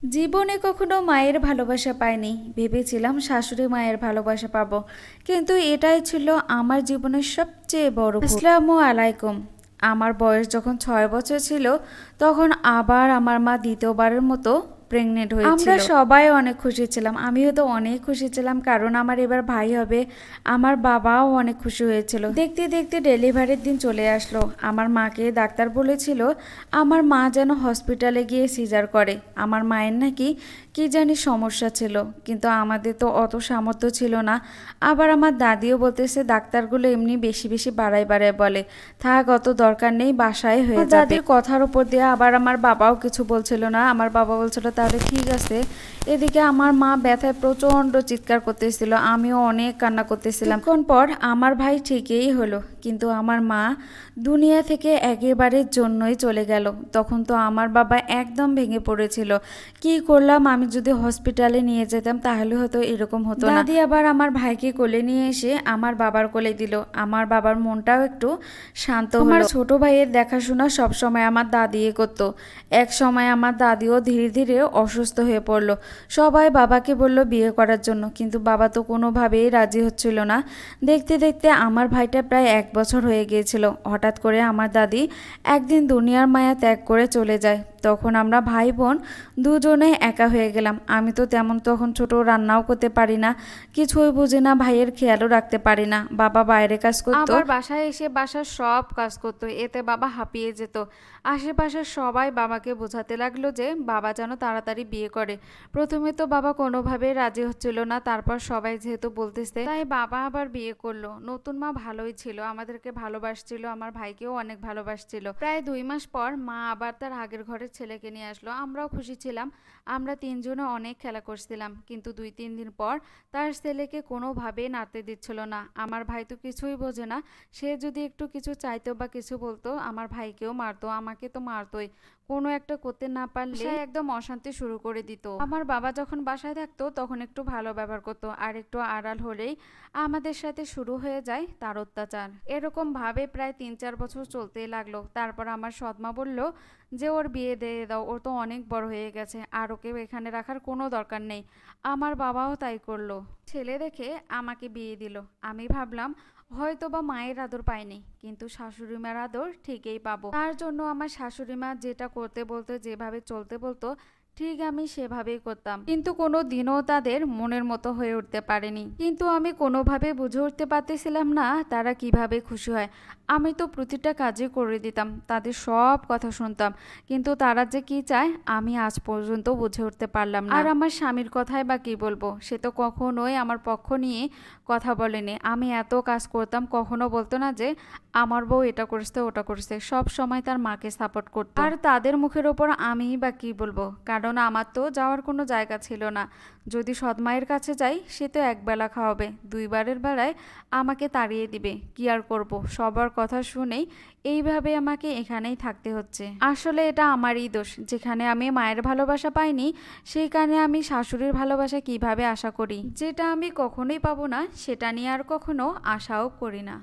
জীবনে কখনো মায়ের ভালোবাসা পাইনি, ভেবেছিলাম শাশুড়ি মায়ের ভালোবাসা পাবো, কিন্তু এটাই ছিল আমার জীবনের সবচেয়ে বড় ভুল। আসসালামু আলাইকুম। আমার বয়স যখন 6 বছর ছিল, তখন আবার আমার মা দ্বিতীয়বারের মতো প্রেগনেন্ট হয়েছিল। আমরা সবাই অনেক খুশি ছিলাম, আমিও তো অনেক খুশি ছিলাম, কারণ আমার এবার ভাই হবে। আমার বাবাও অনেক খুশি হয়েছিল। দেখতে দেখতে ডেলিভারির দিন চলে আসলো। আমার মাকে ডাক্তার বলেছিল আমার মা যেন হসপিটালে গিয়ে সিজার করে। আমার মায়ের নাকি কি জানি সমস্যা ছিল, কিন্তু আমাদের তো অত সামর্থ্য ছিল না। আবার আমার দাদিও বলতেছে ডাক্তারগুলো এমনি বেশি বেশি বাড়ায় বাড়ায় বলে, থাক অত দরকার নেই, বাসায় হয়ে যাবে। দাদির কথার উপর দিয়ে আবার আমার বাবাও কিছু বলছিল না। আমার বাবা বলছিল তাহলে ঠিক আছে। এদিকে আমার মা ব্যথায় প্রচণ্ড চিৎকার করতেছিল, আমিও অনেক কান্না করতেছিলাম। কিছুক্ষণ পর আমার ভাই ঠিকই হলো, কিন্তু আমার মা দুনিয়া থেকে একেবারের জন্যই চলে গেল। তখন তো আমার বাবা একদম ভেঙে পড়েছিল। কি করলাম, আমি যদি হসপিটালে নিয়ে যেতাম তাহলে হয়তো এরকম হতো না। দাদি আবার আমার ভাইকে কোলে নিয়ে এসে আমার বাবার কোলে দিল। আমার বাবার মনটাও একটু শান্ত হলো। আমার ছোট ভাইয়ের দেখাশোনা সবসময় আমার দাদি করতো। এক সময় আমার দাদিও ধীরে ধীরে অসুস্থ হয়ে পড়লো। সবাই বাবাকে বলল বিয়ে করার জন্য, কিন্তু বাবা তো কোনোভাবেই রাজি হচ্ছিল না। দেখতে দেখতে আমার ভাইটা প্রায় 1 বছর হয়ে গিয়েছিল। হঠাৎ করে আমার দাদি একদিন দুনিয়ার মায়া ত্যাগ করে চলে যায়। তখন আমরা ভাই বোন দুজনে একা হয়ে গেলাম। আমি তো তেমন তখন ছোট, রান্নাও করতে পারি না, কিছুই বুঝি না, ভাইয়ের খেয়ালও রাখতে পারি না। বাবা বাইরে কাজ করতো, আবার বাসায় এসে বাসার সব কাজ করতো, এতে বাবা হাঁপিয়ে যেত। আশেপাশের সবাই বাবাকে বোঝাতে লাগলো যে বাবা যেন তাড়াতাড়ি বিয়ে করে। প্রথমে তো বাবা কোনোভাবেই রাজি হচ্ছিল না, তারপর সবাই যেহেতু বলতেছে তাই বাবা আবার বিয়ে করলো। নতুন মা ভালোই ছিল, আমাদেরকে ভালোবাসছিল, আমার ভাইকেও অনেক ভালোবাসছিল। প্রায় 2 মাস পর মা আবার তার আগের ঘরের ছেলেকে নিয়ে আসলো। আমরাও খুশি ছিলাম, আমরা তিনজনে অনেক খেলা করছিলাম। কিন্তু 2-3 দিন পর তার ছেলেকে কোনোভাবেই নাড়তে দিচ্ছিল না। আমার ভাই তো কিছুই বোঝে না, সে যদি একটু কিছু চাইতো বা কিছু বলতো আমার ভাইকেও মারতো, আমাকে তো মারতোই। কোনো একটা করতে না পারলে একদম অশান্তি শুরু করে দিত। আমার বাবা যখন বাসায় থাকতো তখন একটু ভালো ব্যবহার করতো, আর একটু আড়াল হলেই আমাদের সাথে শুরু হয়ে যায় তার অত্যাচার। এরকম ভাবে প্রায় 3-4 বছর চলতেই লাগলো। তারপর আমার সৎমা বলল যে ওর বিয়ে দিয়ে দাও, ও তো অনেক বড় হয়ে গেছে, আর ওকে এখানে রাখার কোনো দরকার নেই। আমার বাবাও তাই করলো, ছেলে দেখে আমাকে বিয়ে দিল। আমি ভাবলাম হয়তো বা মায়ের আদর পাইনি, কিন্তু শাশুড়ি মার আদর ঠিকই পাবো। তার জন্য আমার শাশুড়ি মা যেটা করতে বলতো, যেভাবে চলতে বলতো, ঠিক আমি সেভাবেই করতাম, কিন্তু কোনো দিনও তাদের মনের মতো হয়ে উঠতে পারেনি। কিন্তু আমি কোনোভাবে বুঝে উঠতে পারতেছিলাম না তারা কিভাবে খুশি হয়। আমি তো প্রতিটা কাজে করে দিতাম, তাদের সব কথা শুনতাম, কিন্তু তারা যে কি চায় আমি আজ পর্যন্ত বুঝে উঠতে পারলাম না। আর আমার স্বামীর কথাই বা কি বলবো, সে তো কখনোই আমার পক্ষ নিয়ে কথা বলেনি। আমি এত কাজ করতাম, কখনো বলতো না যে আমার বউ এটা করছে ওটা করছে, সব সময় তার মাকে সাপোর্ট করতো। আর তাদের মুখের ওপর আমি বা কি বলবো, কারণ আমার তো যাওয়ার কোনো জায়গা ছিল না। যদি সৎমায়ের কাছে যাই সে তো একবেলা খাওয়াবে, 2বারের বেলায় আমাকে তাড়িয়ে দিবে। কি আর করব, সবার কথা শুনেই এইভাবে আমাকে এখানেই থাকতে হচ্ছে। আসলে এটা আমারই দোষ, যেখানে আমি মায়ের ভালোবাসা পাইনি সেইখানে আমি শাশুড়ির ভালোবাসা কিভাবে আশা করি। যেটা আমি কখনোই পাবো না সেটা নিয়ে আর কখনো আশাও করি না।